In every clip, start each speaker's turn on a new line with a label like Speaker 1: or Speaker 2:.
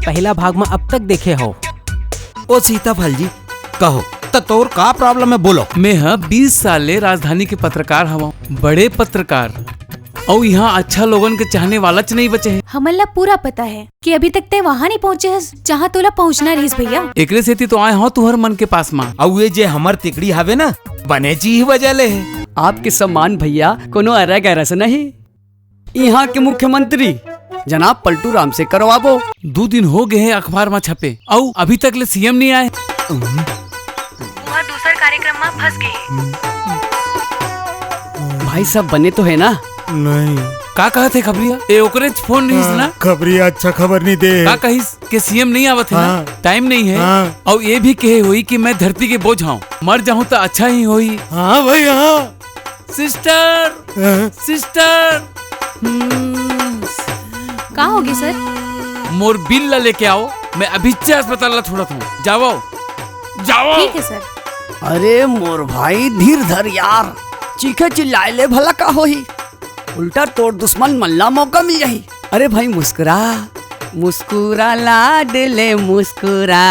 Speaker 1: पहला भाग में अब तक देखे हो।
Speaker 2: ओ सीताफल जी कहो तो तोर का प्रॉब्लम है बोलो।
Speaker 3: मैं 20 साल राजधानी के पत्रकार हवा, बड़े पत्रकार, और यहाँ अच्छा लोगन के चाहने वाला च नहीं बचे हैं।
Speaker 4: हमला पूरा पता है कि अभी तक ते वहाँ नहीं पहुँचे है जहाँ तोला पहुँचना रहीस भैया।
Speaker 3: एकरे सेती तो आए हो तुहर मन के पास माँ।
Speaker 2: और ये जे हमर तिकड़ी हवे ना बने जी ही वजह ले है।
Speaker 5: आपके सम्मान भैया कोनो अरे गैर से नहीं, यहाँ के मुख्यमंत्री जनाब पलटू राम से करवाबो।
Speaker 3: 2 दिन हो गए हैं अखबार में छपे और अभी तक ले सीएम नहीं आए।
Speaker 4: वह दूसरा कार्यक्रम में फंस गए।
Speaker 5: भाई सब बने तो है ना?
Speaker 2: नहीं
Speaker 3: का कहते खबरिया ए ओकरे फोन नहीं सुना।
Speaker 2: खबरिया अच्छा खबर नहीं दे।
Speaker 3: का कहिस के सीएम नहीं आवत है ना, टाइम नहीं है। और ये भी कहे हुई कि मैं धरती के बोझ हूँ, मर जाऊँ तो अच्छा ही होई।
Speaker 2: हाँ भाई हाँ।
Speaker 3: सिस्टर सिस्टर
Speaker 4: कहाँ होगी सर?
Speaker 3: मोर बिल ला लेके आओ, मैं अभी अस्पताल ला छोड़त हूँ। जाओ जाओ।
Speaker 4: ठीक है सर।
Speaker 5: अरे मोर भाई धीर धर यार, चीखे चिल्लाए ले भला का होही, उल्टा तोड़ दुश्मन मल्ला मौका मिल जाही। अरे भाई मुस्कुरा मुस्कुरा लाडले मुस्कुरा।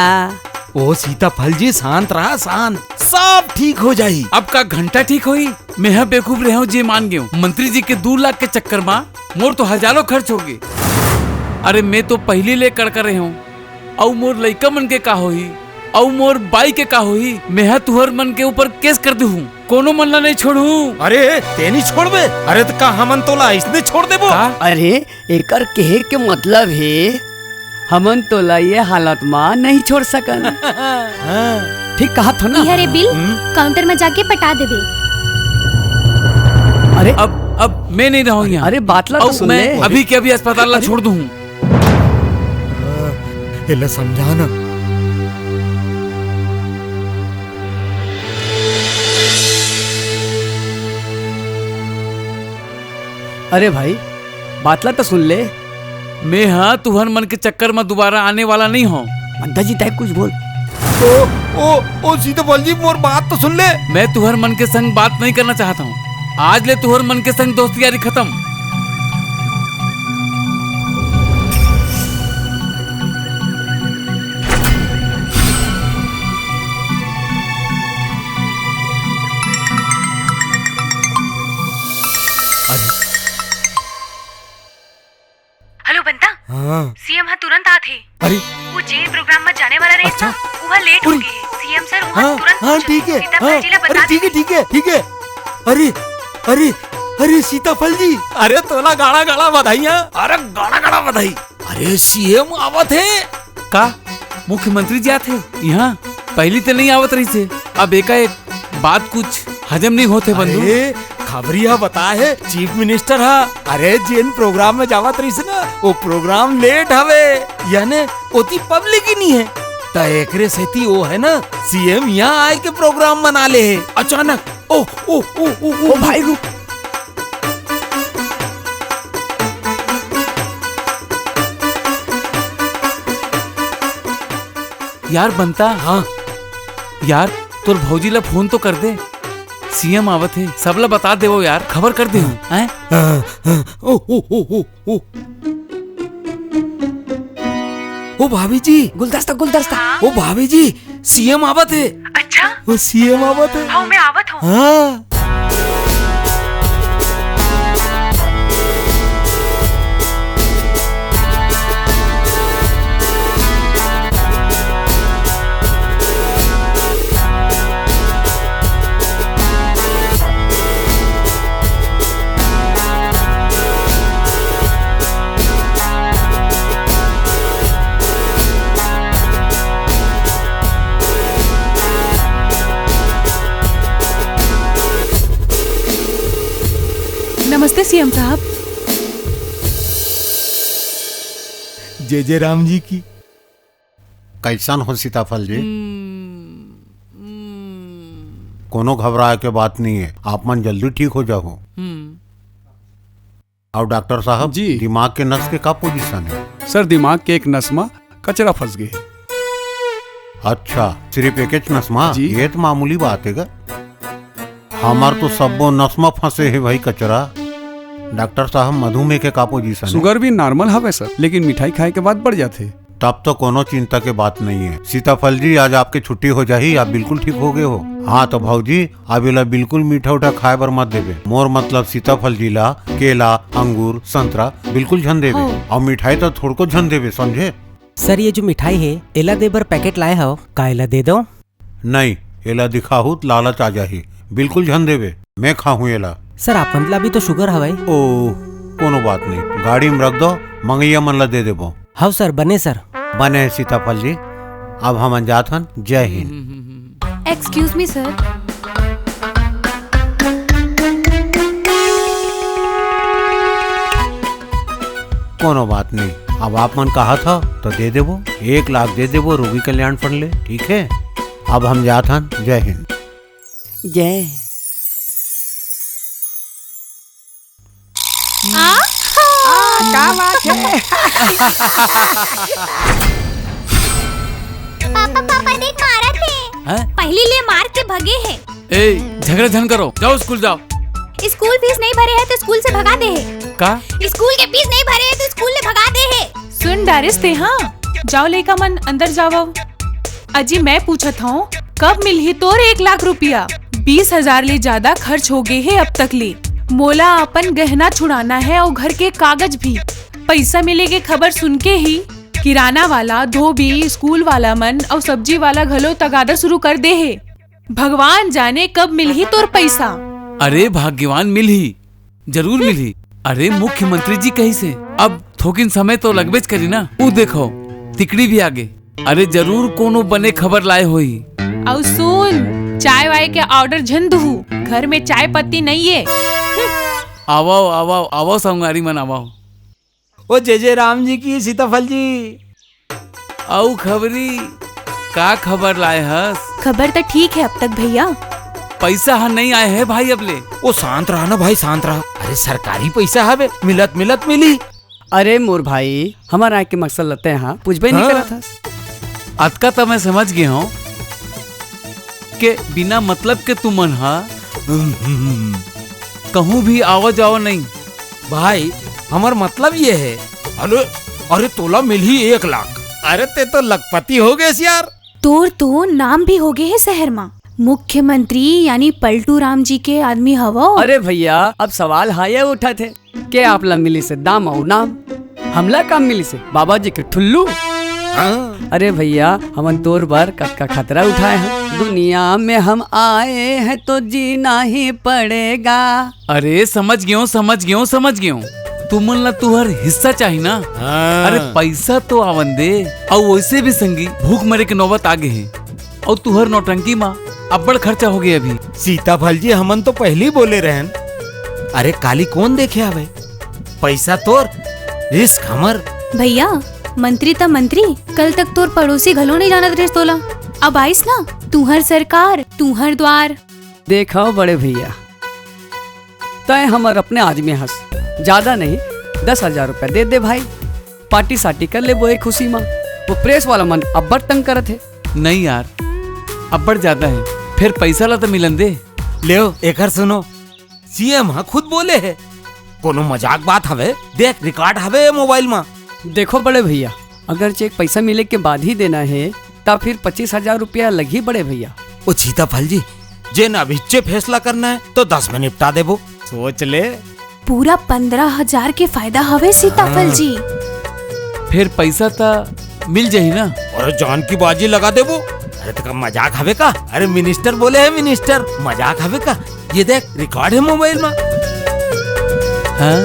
Speaker 2: ओ सीताफल जी शांत रहा, शांत, सब ठीक हो जाही।
Speaker 3: अब का घंटा ठीक होई। मैं बेवकूफ रहा हूँ जे मान गए मंत्री जी के 2 लाख के चक्कर में मोर तो हजारों खर्च हो गए। अरे मैं तो पहले ले कर रहे हूँ, और मोर लइका मन के का होही, और मोर बाई के का होही। मैं तुहर मन के ऊपर केस कर दू, कोनो मन ला नहीं छोड़ू।
Speaker 2: अरे ते नहीं छोड़बे? अरे तो का हमन तोला इसने छोड़ देबो?
Speaker 5: अरे एकर कहे के मतलब है हमन तोला ये हालत में नहीं छोड़ सकन। ठीक कहा थो ना?
Speaker 4: यह बिल काउंटर में जाके पटा देबे।
Speaker 5: अरे
Speaker 3: अब मैं नहीं रहूँ यहाँ।
Speaker 5: अरे बातला तो सुन ले।
Speaker 3: अभी के अभी अस्पताल ला छोड़ दूँ।
Speaker 2: इला समझाना।
Speaker 5: अरे भाई बातला तो सुन ले।
Speaker 3: मैं तुहर मन के चक्कर में दोबारा आने वाला नहीं हूँ।
Speaker 5: मंदा जी तय कुछ बोल।
Speaker 2: ओ सीताफल जी मोर बात तो सुन ले।
Speaker 3: मैं तुहर मन के संग बात नहीं करना चाहता हूँ। आज ले तुहर मन के संग दोस्ती यारी खत्म।
Speaker 4: हेलो बंता।
Speaker 2: हाँ।
Speaker 4: सीएम तुरंत आते।
Speaker 2: अरे
Speaker 4: वो जे प्रोग्राम में जाने वाला रहे
Speaker 2: अच्छा।
Speaker 4: था, वह लेट हो गए। सीएम सर वहाँ तुरंत
Speaker 2: हाँ ठीक है।
Speaker 4: सीताफल जी ला बता
Speaker 2: अरे ठीक है ठीक है ठीक है। अरे अरे अरे सीताफल जी, अरे तोला गाड़ा गाड़ा बधाइयाँ। अरे गाड़ा गाड़ा बधाई। अरे सीएम आवत है
Speaker 3: का मुख्यमंत्री जी आते यहाँ पहली तो नहीं आवत रही थे। अब एकाएक बात कुछ हजम नहीं होते बंधु।
Speaker 2: अरे खबरिया बता है चीफ मिनिस्टर हा। अरे जिन प्रोग्राम में जावत रही से ना वो प्रोग्राम लेट हवे, यानी ओती पब्लिक ही नहीं है। तो एकरे सेती वो है ना सीएम यहाँ आए के प्रोग्राम मना ले है अचानक। ओ ओ ओ ओ, ओ
Speaker 5: भाई रुक।
Speaker 3: यार बनता।
Speaker 2: हाँ
Speaker 3: यार तोर भौजी ला फोन तो कर दे, सीएम आवत है, सबला बता दे वो यार, खबर कर दे हूँ।
Speaker 2: ओ ओ ओ ओ ओ ओ भाभी जी
Speaker 5: गुलदस्ता गुलदस्ता।
Speaker 2: ओ भाभी जी सीएम आवत है।
Speaker 4: अच्छा
Speaker 2: वो सीएम आवत है।
Speaker 4: हाँ मैं आवत हूँ।
Speaker 2: हाँ
Speaker 4: नमस्ते सीएम साहब।
Speaker 2: जय राम जी की।
Speaker 6: कैसन हो सीताफल जी? कोनो घबराए के बात नहीं है, आप मन जल्दी ठीक हो जाओ। और डॉक्टर साहब
Speaker 7: जी।
Speaker 6: दिमाग के नस के का पोजीशन है?
Speaker 7: सर दिमाग के एक नस में कचरा फंस गई है।
Speaker 6: अच्छा सिर्फ एक नस में?
Speaker 7: जी।
Speaker 6: ये तो मामूली बात है गा। हमार तो सबो नस में फंसे है भाई कचरा। डॉक्टर साहब मधुमेह के का पोजीशन है?
Speaker 7: शुगर भी नॉर्मल हवे सर, लेकिन मिठाई खाए के बाद बढ़ जाते।
Speaker 6: तब तो कोनो चिंता के बात नहीं है। सीताफल जी आज आपके छुट्टी हो जाही, आप बिल्कुल ठीक हो गए हो। हाँ तो भाऊजी अब इला बिल्कुल मीठा उठा खाए बर मत देवे। मोर मतलब सीताफल जी ला केला, अंगूर, संतरा बिल्कुल झन देवे और मिठाई तो थोड़ को झन देवे, समझे?
Speaker 1: सर ये जो मिठाई है एला दे बर पैकेट लाए हो का एला दे दो?
Speaker 6: नहीं, एला दिखाहू लालच आ जाही, बिल्कुल झन देवे। मैं खाहू एला।
Speaker 1: सर आप मतलब भी तो शुगर हवाई।
Speaker 6: ओ कोनो बात नहीं, गाड़ी में रख दो, मंगैया मन ला दे देबो।
Speaker 1: हाँ सर बने सर।
Speaker 6: बने सीताफल जी, अब हम जात हन। जय हिंद।
Speaker 4: Excuse me sir.
Speaker 6: कोनो बात नहीं, अब आप मन कहा था तो दे देबो, 1 लाख दे देबो रोगी कल्याण फंड ले, ठीक है? अब हम जात हन। जय हिंद।
Speaker 5: जय। क्या बात है?
Speaker 4: पापा देख मारा थे।
Speaker 3: हैं?
Speaker 4: पहली ले मार के भगे हैं।
Speaker 3: ए झगड़ा झन करो, जाओ स्कूल जाओ।
Speaker 4: स्कूल फीस नहीं भरे है तो स्कूल से भगा दे है।
Speaker 3: का
Speaker 4: स्कूल के फीस नहीं भरे है तो स्कूल से भगा दे है।
Speaker 8: सुन डारिस थे। हाँ जाओ लेका मन अंदर जाओ। अजी मैं पूछत हूँ कब मिलही तोर 1 लाख रुपया? 20,000 ले ज्यादा खर्च हो गए है अब तक ले। मोला अपन गहना छुड़ाना है और घर के कागज भी। पैसा मिले के खबर सुन के ही किराना वाला, धोबी, स्कूल वाला मन और सब्जी वाला घलो तगादा शुरू कर दे है। भगवान जाने कब मिलही तोर पैसा।
Speaker 3: अरे भाग्यवान मिलही, जरूर मिलही। अरे मुख्यमंत्री जी कही से अब थोकिन समय तो लगबेच करी ना। वो देखो तिकड़ी भी आगे। अरे जरूर कोनो बने खबर लाए होई।
Speaker 8: और सुन चाय वाय के ऑर्डर झन दूँ, घर में चाय पत्ती नहीं है।
Speaker 3: आवो आवो आवो संगारी मन आवो।
Speaker 2: ओ जय राम जी की सीताफल जी।
Speaker 3: औ खबरी का खबर लाए हस?
Speaker 4: खबर तो ठीक है अब तक भैया।
Speaker 3: पैसा हा नहीं आए है भाई अब ले।
Speaker 2: ओ शांत रहा ना भाई, शांत रहा। अरे सरकारी पैसा हवे, मिलत मिलत मिली।
Speaker 5: अरे मोर भाई हमारा के मकसद लेते हैं, पूछबे नहीं करा था।
Speaker 3: अतका तो मैं समझ गया हूँ के बिना मतलब के तुम मन हा कहूँ भी आओ जाओ नहीं।
Speaker 2: भाई हमार मतलब ये है। अरे अरे तोला मिली 1 लाख। अरे ते तो लखपति हो गए यार।
Speaker 4: तोर तो नाम भी हो गए है शहर में। मुख्यमंत्री यानी पलटू राम जी के आदमी हवो।
Speaker 5: अरे भैया अब सवाल हाये उठा थे के आप ला मिली से दाम और नाम, हमला काम मिली से बाबा जी के ठुल्लू। अरे भैया हमन तोर बार का खतरा उठाए हैं। दुनिया में हम आए हैं तो जीना ही पड़ेगा।
Speaker 3: अरे समझ गयो समझ गयो समझ गयो। तुमन ला तुहर हिस्सा चाहिए ना। अरे पैसा तो आवन दे। और वैसे भी संगी भूख मरे के नौबत आगे है और तुहर नौटंकी माँ अब्बड़ खर्चा हो गया अभी।
Speaker 2: सीताफल जी हमन तो पहले ही बोले रहन। अरे काली कौन देखे आवे, पैसा तोर रिस्क हमर।
Speaker 4: भैया मंत्री त मंत्री, कल तक तोर पड़ोसी घलो नहीं जानत रहे तोला। अब आइस ना तुहर सरकार तुहर द्वार।
Speaker 5: देखो बड़े भैया तय हमर अपने आदमी हंस, ज्यादा नहीं 10,000 रुपया दे दे भाई, पार्टी साटी कर ले वो खुशी में। वो प्रेस वाला मन अब्बड़ तंग करत है।
Speaker 3: नहीं यार अब्बड़ ज्यादा है, फिर पैसा ला तो मिलन दे।
Speaker 2: लेओ एकर सुनो, सीएम हा खुद बोले है। कोनो मजाक बात हवे, देख रिकॉर्ड हवे मोबाइल में।
Speaker 5: देखो बड़े भैया अगर चेक पैसा मिले के बाद ही देना है तब फिर 25,000 रुपया लगी बड़े भैया।
Speaker 2: ओ सीताफल जी जेन अभिच्चे फैसला करना है तो 10 में निपटा देबो, सोच ले।
Speaker 4: पूरा 15,000 के फायदा हवे सीताफल जी।
Speaker 3: फिर पैसा तो मिल जाही ना।
Speaker 2: और जान की बाजी लगा देबो। अरे तो मजाक हवे का? अरे मिनिस्टर बोले है, मिनिस्टर मजाक हवे का? ये देख रिकॉर्ड है मोबाइल में।
Speaker 3: हाँ?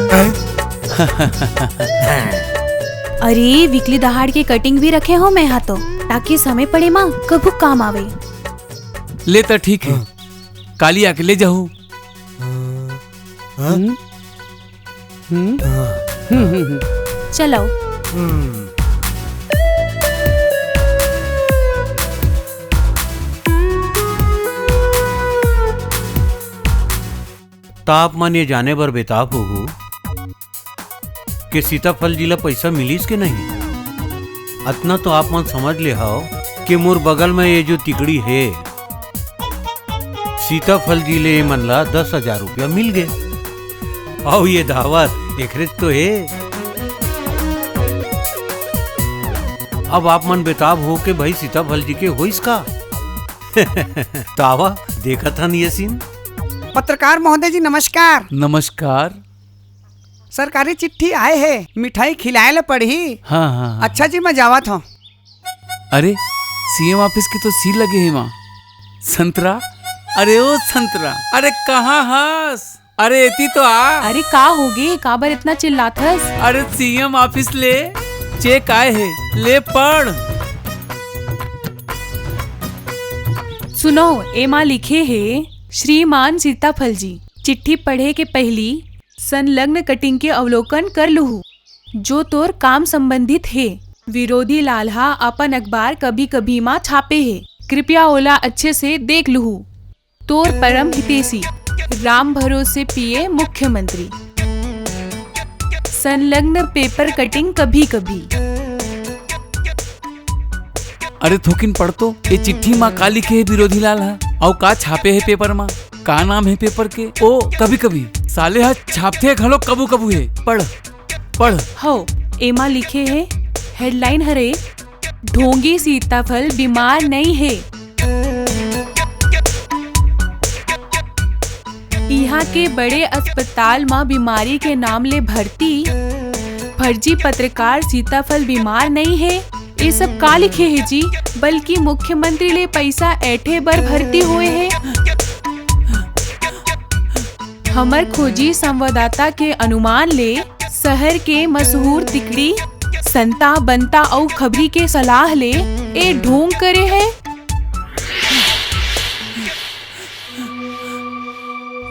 Speaker 4: अरे वीकली दहाड़ के कटिंग भी रखे हो मैं यहाँ तो, ताकि समय पड़े माँ कभू काम आवे।
Speaker 3: ले तो ठीक है, काली आके ले जाऊँ।
Speaker 4: चलो
Speaker 6: ताप मन ये जाने बर बेताब हो कि सीताफल जी ला पैसा मिलीस के नहीं। अतना तो आप मन समझ ले हाओ कि मोर बगल में ये जो तिकड़ी है सीताफल जी ले मन ला 10,000 रुपया मिल गए। और ये दावत देख रहे तो है। अब आप मन बेताब हो के भाई सीताफल जी के हो इसका तावा देखा था ये सीन।
Speaker 5: पत्रकार महोदय जी नमस्कार।
Speaker 3: नमस्कार।
Speaker 5: सरकारी चिट्ठी आए है, मिठाई खिलाए ले पड़ी।
Speaker 3: हाँ हाँ हाँ।
Speaker 5: अच्छा जी मैं जावत हूँ।
Speaker 3: अरे सीएम ऑफिस की तो सील लगे है वहाँ। संतरा, अरे ओ संतरा, अरे कहाँ हंस, अरे एती तो आ।
Speaker 8: अरे का होगे, काबर इतना चिल्लाथस?
Speaker 3: अरे सीएम ऑफिस ले चेक आए है, ले पढ़।
Speaker 8: सुनो, एमा लिखे है श्रीमान सीताफल जी, चिट्ठी पढ़े के पहली संलग्न कटिंग के अवलोकन कर लूँ जो तोर काम संबंधित है। विरोधी लालहा अपन अखबार कभी कभी माँ छापे है, कृपया ओला अच्छे से देख लूँ। तोर परम हितेशी राम भरोसे पिए मुख्यमंत्री। संलग्न पेपर कटिंग कभी कभी।
Speaker 3: अरे थोकिन पढ़ तो, ये चिट्ठी माँ का लिखे है विरोधी लाल हा, और का छापे है पेपर माँ, का नाम है पेपर के? ओ कभी कभी साले हा छापते घलो कबू कबू है। पढ़ पढ़।
Speaker 8: हो, एमा लिखे है हेडलाइन हरे ढोंगी सीताफल बीमार नहीं है। यहाँ के बड़े अस्पताल में बीमारी के नाम ले भर्ती फर्जी पत्रकार सीताफल बीमार नहीं है, ये सब का लिखे है जी? बल्कि मुख्यमंत्री ले पैसा ऐठे बर भर्ती हुए है। हमर खोजी संवाददाता के अनुमान ले शहर के मशहूर तिकड़ी संता बनता और खबरी के सलाह ले ए ढोंग करे है।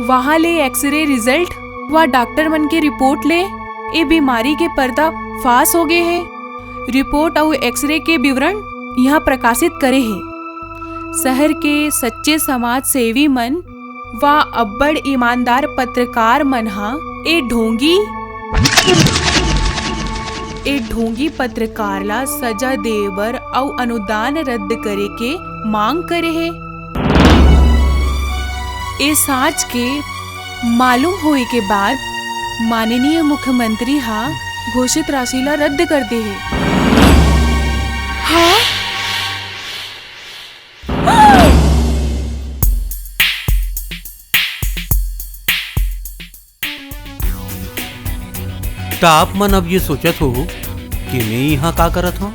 Speaker 8: वहाँ ले एक्सरे रिजल्ट व डॉक्टर मन के रिपोर्ट ले ए बीमारी के पर्दा फास हो गए है। रिपोर्ट और एक्सरे के विवरण यहाँ प्रकाशित करे है। शहर के सच्चे समाज सेवी मन व अब्बड़ ईमानदार पत्रकार मन हा ए ढोंगी पत्रकार ला सजा देबर और अनुदान रद्द करे के मांग करे है। ए साच के मालूम होए के बाद माननीय मुख्यमंत्री हा घोषित राशि ला रद्द कर दे है। हाँ?
Speaker 6: तो आप मन अब ये सोचत हो कि मैं यहाँ का करत हूँ?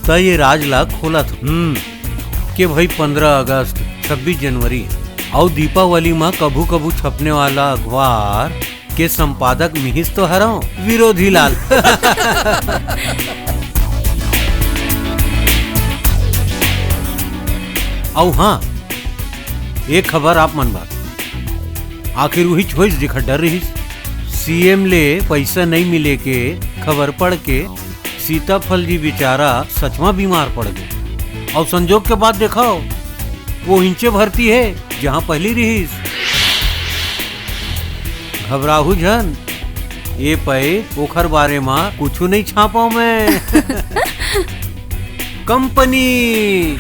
Speaker 6: तो ये राजला खोलत कि भाई 15 अगस्त 26 जनवरी और दीपावली में कभू कभू छपने वाला अखबार के संपादक मिहिस तो हराओ विरोधी लाल। और हाँ, एक खबर आप मन बात आखिर वही छोइस दिखा डर रही। सीएम ले पैसा नहीं मिले के खबर पढ़ के सीताफल जी बेचारा सचमा बीमार पड़ गए और संजोग के बाद देखाओ वो इंचे भर्ती है जहाँ पहली रही। घबराहू जन, ये पे ओखर बारे में कुछ नहीं छापाऊ मैं। कंपनी